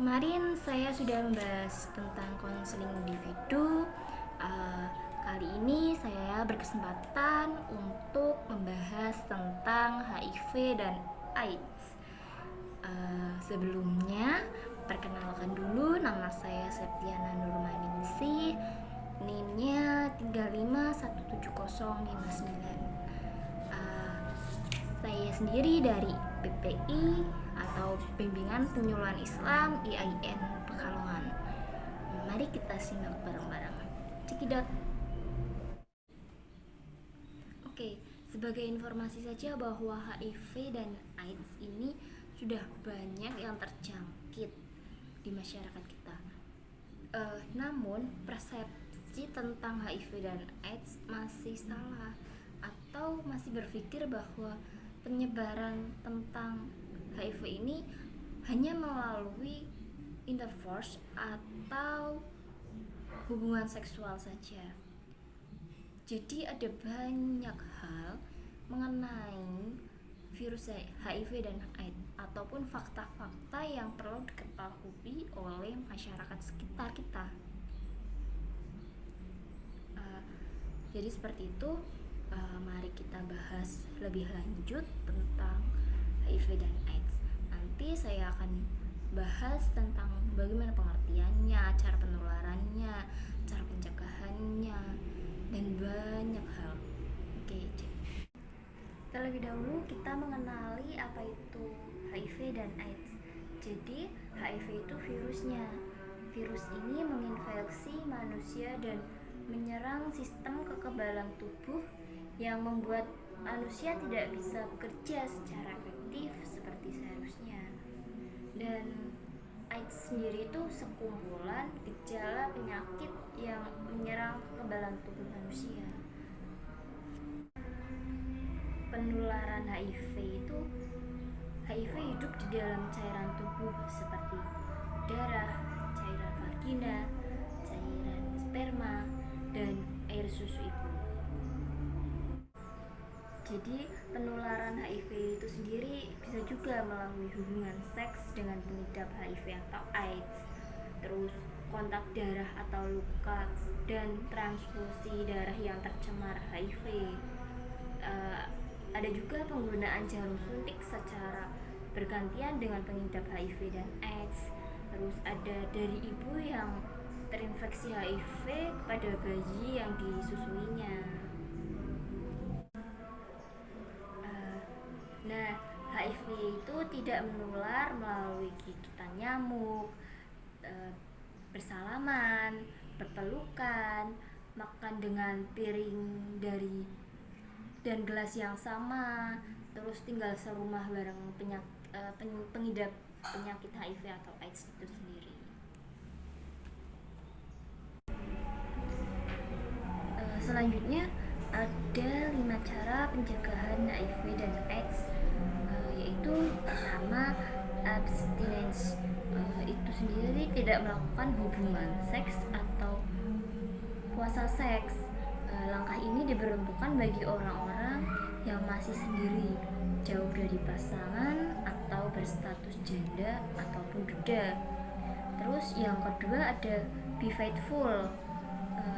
Kemarin saya sudah membahas tentang konseling individu. Kali ini saya berkesempatan untuk membahas tentang HIV dan AIDS. Sebelumnya, perkenalkan dulu, nama saya Septiana Nurmaningsih, NIM-nya 3517059. Saya sendiri dari PPI atau Bimbingan Penyuluhan Islam IAIN Pekalongan. Mari kita simak bareng-bareng. Cekidot. Oke, sebagai informasi saja bahwa HIV dan AIDS ini sudah banyak yang terjangkit di masyarakat kita. Namun persepsi tentang HIV dan AIDS masih salah, atau masih berpikir bahwa penyebaran tentang HIV ini hanya melalui intercourse atau hubungan seksual saja. Jadi ada banyak hal mengenai virus HIV dan AIDS ataupun fakta-fakta yang perlu diketahui oleh masyarakat sekitar kita. Jadi seperti itu. Mari kita bahas lebih lanjut tentang HIV dan AIDS. Nanti saya akan bahas tentang bagaimana pengertiannya, cara penularannya, cara pencegahannya, dan banyak hal. Oke, terlebih dahulu kita mengenali apa itu HIV dan AIDS. Jadi HIV itu virusnya. Virus ini menginfeksi manusia dan menyerang sistem kekebalan tubuh yang membuat manusia tidak bisa bekerja secara efektif seperti seharusnya. Dan AIDS sendiri itu sekumpulan gejala penyakit yang menyerang kekebalan tubuh manusia. Penularan HIV itu, HIV hidup di dalam cairan tubuh seperti darah, cairan vagina, cairan sperma, dan air susu ibu. Jadi penularan HIV itu sendiri bisa juga melalui hubungan seks dengan pengidap HIV atau AIDS, terus kontak darah atau luka, dan transfusi darah yang tercemar HIV. Ada juga penggunaan jarum suntik secara bergantian dengan pengidap HIV dan AIDS. Terus ada dari ibu yang terinfeksi HIV kepada bayi yang disusuinya. Nah, HIV itu tidak menular melalui gigitan nyamuk, bersalaman, berpelukan, makan dengan piring dan gelas yang sama, terus tinggal serumah bareng pengidap penyakit HIV atau AIDS itu sendiri. Selanjutnya ada 5 cara pencegahan HIV dan AIDS, yaitu pertama, abstinence. Itu sendiri tidak melakukan hubungan seks atau puasa seks. Langkah ini diperuntukkan bagi orang-orang yang masih sendiri, jauh dari pasangan, atau berstatus janda ataupun duda. Terus yang kedua ada be faithful.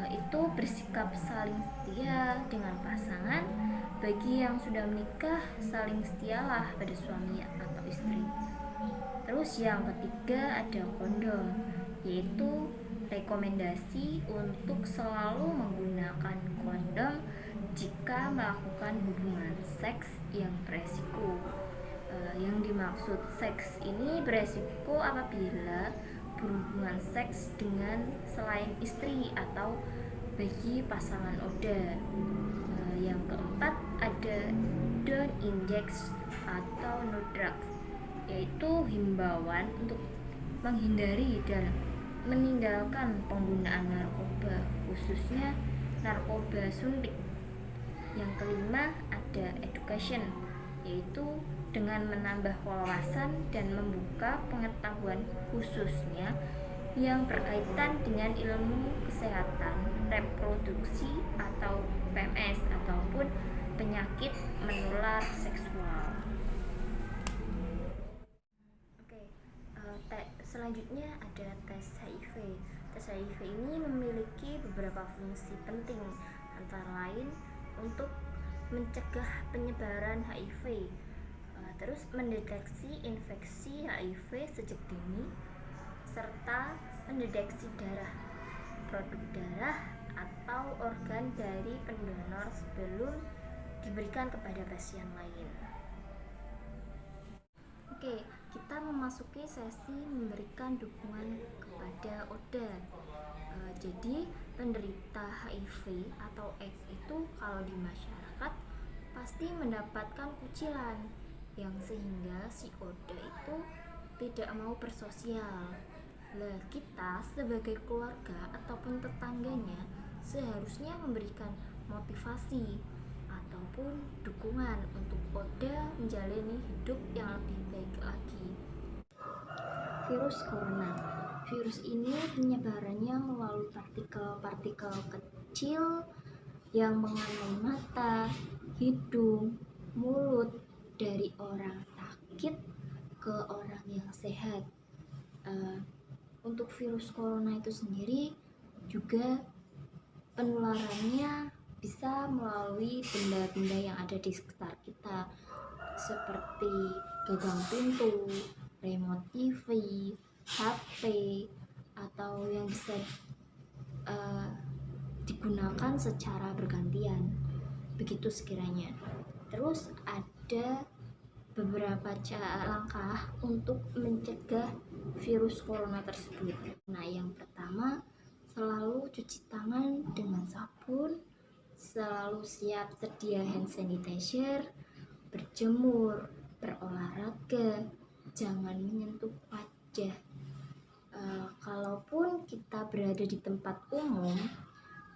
Itu bersikap saling setia dengan pasangan. Bagi yang sudah menikah, saling setialah pada suami atau istri. Terus yang ketiga ada kondom, yaitu rekomendasi untuk selalu menggunakan kondom jika melakukan hubungan seks yang beresiko. Yang dimaksud seks ini beresiko apabila berhubungan seks dengan selain istri atau bagi pasangan ODA. Yang keempat ada don't inject atau no drugs, yaitu himbauan untuk menghindari dan meninggalkan penggunaan narkoba, khususnya narkoba suntik. Yang kelima ada education, yaitu dengan menambah wawasan dan membuka pengetahuan khususnya yang berkaitan dengan ilmu kesehatan reproduksi atau PMS ataupun penyakit menular seksual. Selanjutnya ada tes HIV. Tes HIV ini memiliki beberapa fungsi penting, antara lain untuk mencegah penyebaran HIV, terus mendeteksi infeksi HIV sejak dini, serta mendeteksi produk darah atau organ dari pendonor sebelum diberikan kepada pasien lain. Oke, kita memasuki sesi memberikan dukungan kepada ODA. Jadi penderita HIV atau AIDS itu kalau di masyarakat pasti mendapatkan kucilan, yang sehingga si ODA itu tidak mau bersosial. Lah, kita sebagai keluarga ataupun tetangganya seharusnya memberikan motivasi ataupun dukungan untuk ODA menjalani hidup yang lebih baik lagi. Virus corona. Virus ini penyebarannya melalui partikel-partikel kecil yang mengenai mata, hidung, mulut dari orang sakit ke orang yang sehat. Untuk virus corona itu sendiri juga penularannya bisa melalui benda-benda yang ada di sekitar kita, seperti gagang pintu, remote TV, HP, atau yang bisa digunakan secara bergantian, begitu sekiranya. Terus ada beberapa langkah untuk mencegah virus corona tersebut. Nah, yang pertama, selalu cuci tangan dengan sabun, selalu siap sedia hand sanitizer, berjemur, berolahraga, jangan menyentuh wajah. Kalaupun kita berada di tempat umum,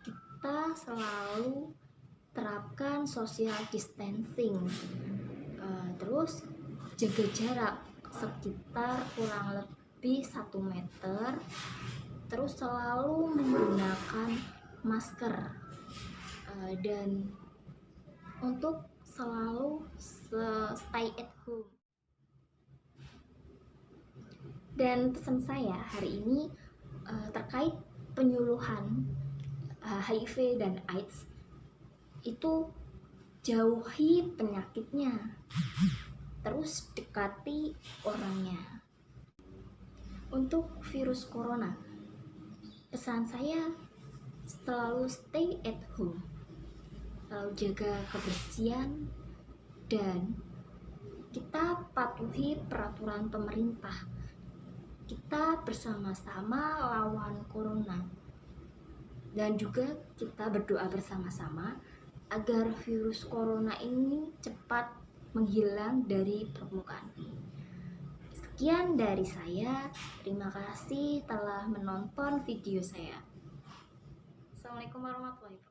kita selalu terapkan social distancing. Terus jaga jarak sekitar kurang lebih 1 meter, terus selalu menggunakan masker, dan untuk selalu stay at home. Dan pesan saya hari ini terkait penyuluhan HIV dan AIDS itu, jauhi penyakitnya, terus dekati orangnya. Untuk virus corona, pesan saya selalu stay at home, selalu jaga kebersihan, dan kita patuhi peraturan pemerintah. Kita bersama-sama lawan corona, dan juga kita berdoa bersama-sama agar virus corona ini cepat menghilang dari permukaan. Sekian dari saya, terima kasih telah menonton video saya. Assalamualaikum warahmatullahi wabarakatuh.